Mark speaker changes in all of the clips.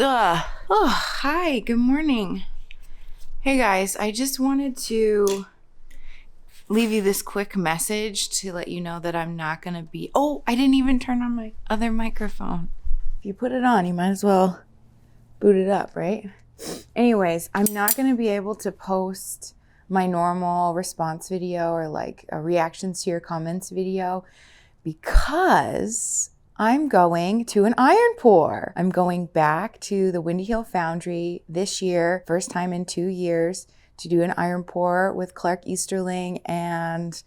Speaker 1: Oh, hi, good morning. Hey guys, I just wanted to leave you this quick message to let you know that I'm not going to be. Oh, I didn't even turn on my other microphone. If you put it on, you might as well boot it up, right? Anyways, I'm not going to be able to post my normal response video or like a reactions to your comments video because I'm going to an iron pour. I'm going back to the Windy Hill Foundry this year, first time in 2 years, to do an iron pour with Clark Easterling and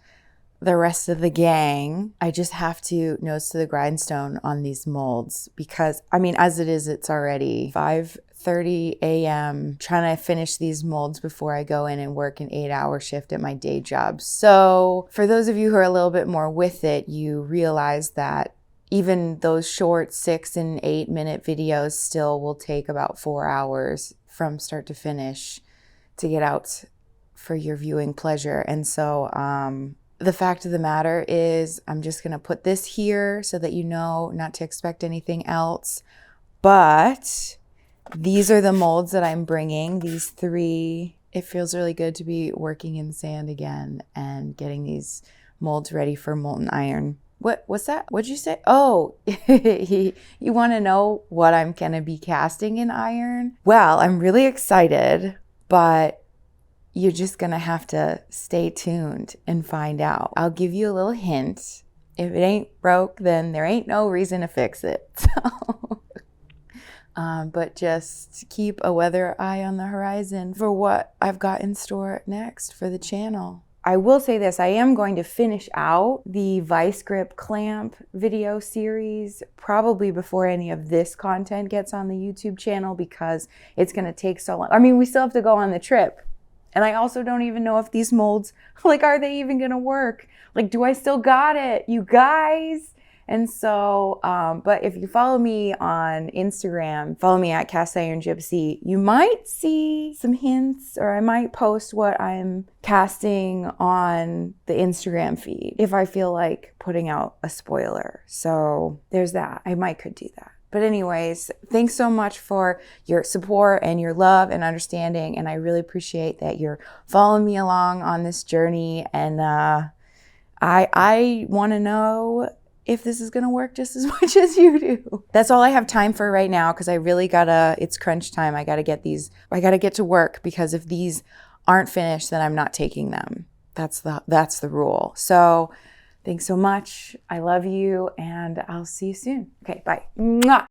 Speaker 1: the rest of the gang. I just have to nose to the grindstone on these molds because, I mean, as it is, it's already 5:30 a.m. trying to finish these molds before I go in and work an 8-hour shift at my day job. So for those of you who are a little bit more with it, you realize that even those short 6 and 8 minute videos still will take about 4 hours from start to finish to get out for your viewing pleasure. And so the fact of the matter is I'm just going to put this here so that you know not to expect anything else. But these are the molds that I'm bringing, these 3. It feels really good to be working in sand again and getting these molds ready for molten iron. What's that? What'd you say? Oh, you want to know what I'm going to be casting in iron? Well, I'm really excited, but you're just going to have to stay tuned and find out. I'll give you a little hint. If it ain't broke, then there ain't no reason to fix it. So, but just keep a weather eye on the horizon for what I've got in store next for the channel. I will say this, I am going to finish out the vice grip clamp video series probably before any of this content gets on the YouTube channel because it's going to take so long. I mean, we still have to go on the trip. And I also don't even know if these molds, like, are they even going to work? Like, do I still got it, you guys? And so, but if you follow me on Instagram, follow me at Cast Iron Gypsy, you might see some hints, or I might post what I'm casting on the Instagram feed if I feel like putting out a spoiler. So there's that. I could do that. But anyways, thanks so much for your support and your love and understanding. And I really appreciate that you're following me along on this journey. And I want to know if this is going to work just as much as you do. That's all I have time for right now because I really it's crunch time. I got to get to work because if these aren't finished, then I'm not taking them. That's the rule. So thanks so much. I love you and I'll see you soon. Okay, bye. Mwah!